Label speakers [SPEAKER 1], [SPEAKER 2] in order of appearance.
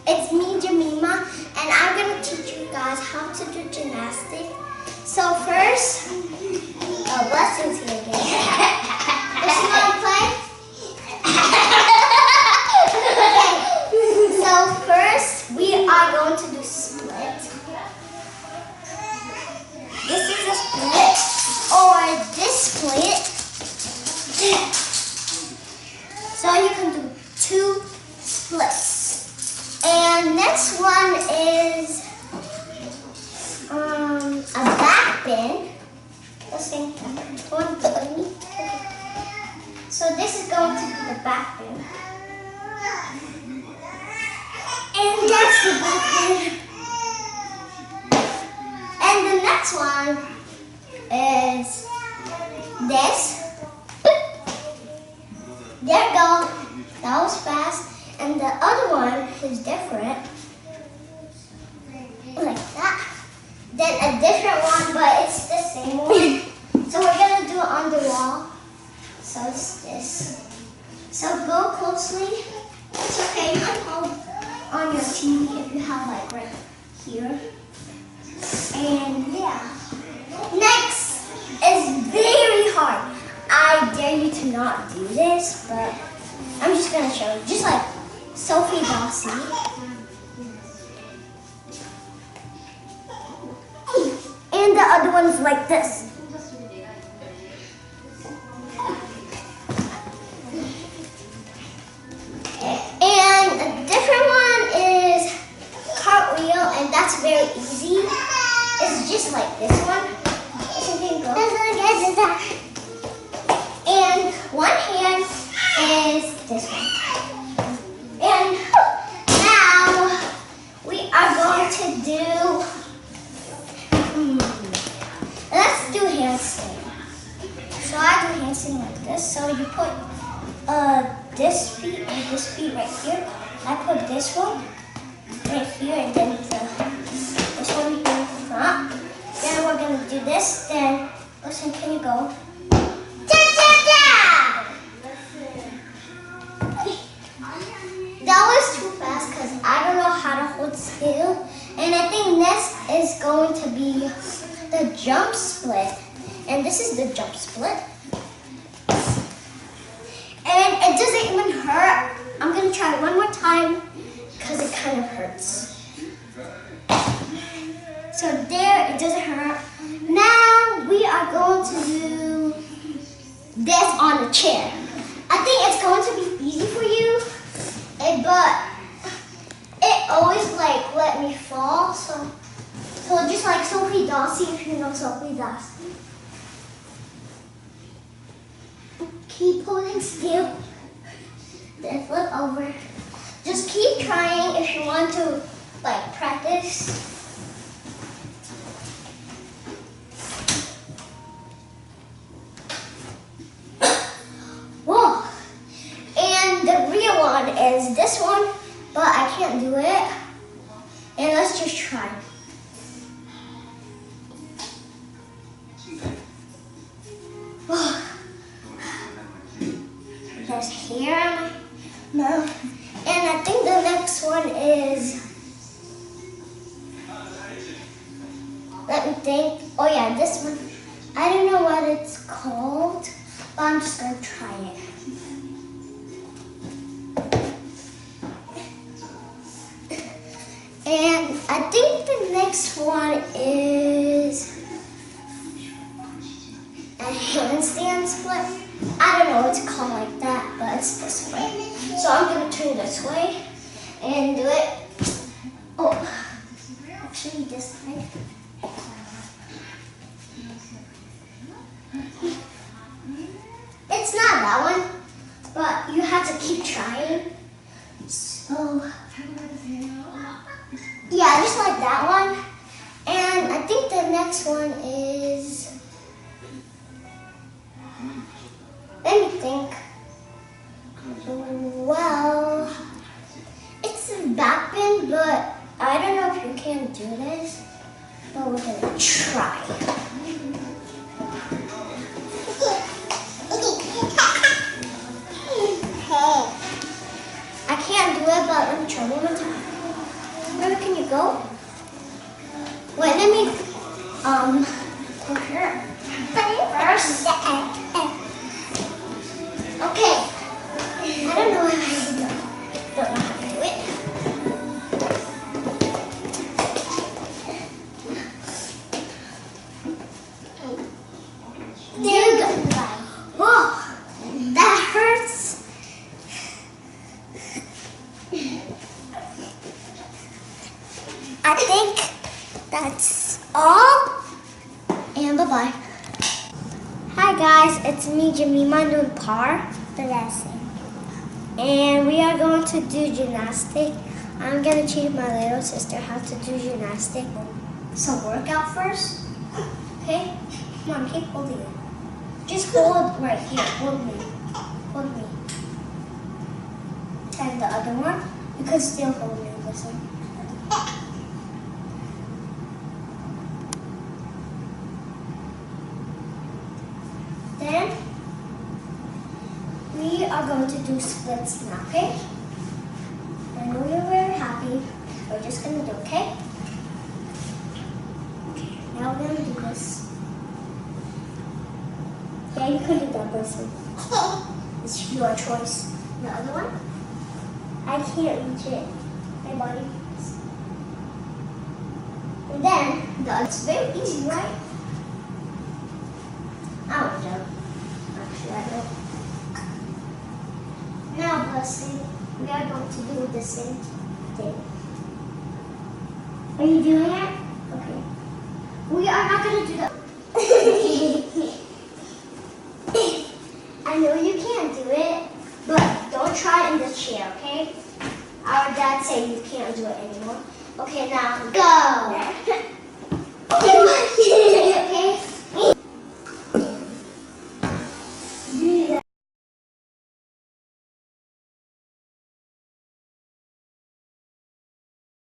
[SPEAKER 1] It's me, Jemima, and I'm going to teach you guys how to do gymnastics. So first, Blessing's here again. Does she want to play? Okay. So first, we are going to do split. This is a split, or this split. So you can do 2 splits. And next one is a back bend. Let's see. So this is going to be the back bend. And that's the back bend. And the next one is this. There you go. That was fast. And the other one is different. Like that. Then a different one, but it's the same one. So we're going to do it on the wall. So it's this. So go closely. It's okay. You can hold on your TV if you have like right here. And yeah. Next is very hard. I dare you to not do this, but I'm just going to show you. Just like Sophie Dawsey. And the other one is like this. And a different one is cartwheel, and that's very easy. It's just like this one. And one hand is this one. And now we are going to do, let's do handstand. So I do handstand like this. So you put this feet and this feet right here. I put this one right here, and then this one here in front. Then we're going to do this. Then, listen, can you go? That was too fast because I don't know how to hold still. And I think next is going to be the jump split. And this is the jump split. And it doesn't even hurt. I'm going to try it one more time because it kind of hurts. So there, it doesn't hurt. Now we are going to do this on a chair. I think it's going to be easy for you. But it always like let me fall, so just like Sophie Dawsey, if you know Sophie Dawsey. Keep holding still, then flip over. Just keep trying if you want to like practice. Whoa. And the real one is this one, but I can't do it. And let's just try. There's hair on my mouth. And I think the next one is, let me think. Oh yeah, this one. I don't know what it's called, but I'm just going to try it. And I think the next one is a handstand split. I don't know what it's called like that, but it's this way. So I'm going to turn this way and do it. Oh, actually this way. It's not that one, but you have to keep trying. So yeah, just like that one. And I think the next one is, let me think. Well, it's a back bend, but I don't know if you can do this, but we're gonna try. I can't do it, but let me try one more time. Where can you go? Wait, let me go here. First. Okay. I don't know how to do it. Don't know how to do it. There you go. Whoa, that hurts. I think that's all. And bye-bye. Hi guys, it's me, Jemima Nunpar. And we are going to do gymnastics. I'm going to teach my little sister how to do gymnastics. So workout first. Okay? Come on, keep holding it. Just hold right here. Hold me. Hold me. And the other one, you can still hold me. This one. Then we are going to do splits now, okay? I know you're very happy. We're just gonna do, okay? Okay, now we're gonna do this. Yeah, you can do that person. It's your choice. The other one? I can't reach it. My body. And then, it's very easy, right? I don't know. Actually, I don't. Now, Blessing, we are going to do the same thing. Are you doing it? Okay. We are not going to do that. I know you can't do it, but don't try it in the chair, okay? Our dad said you can't do it anymore. Okay, now go.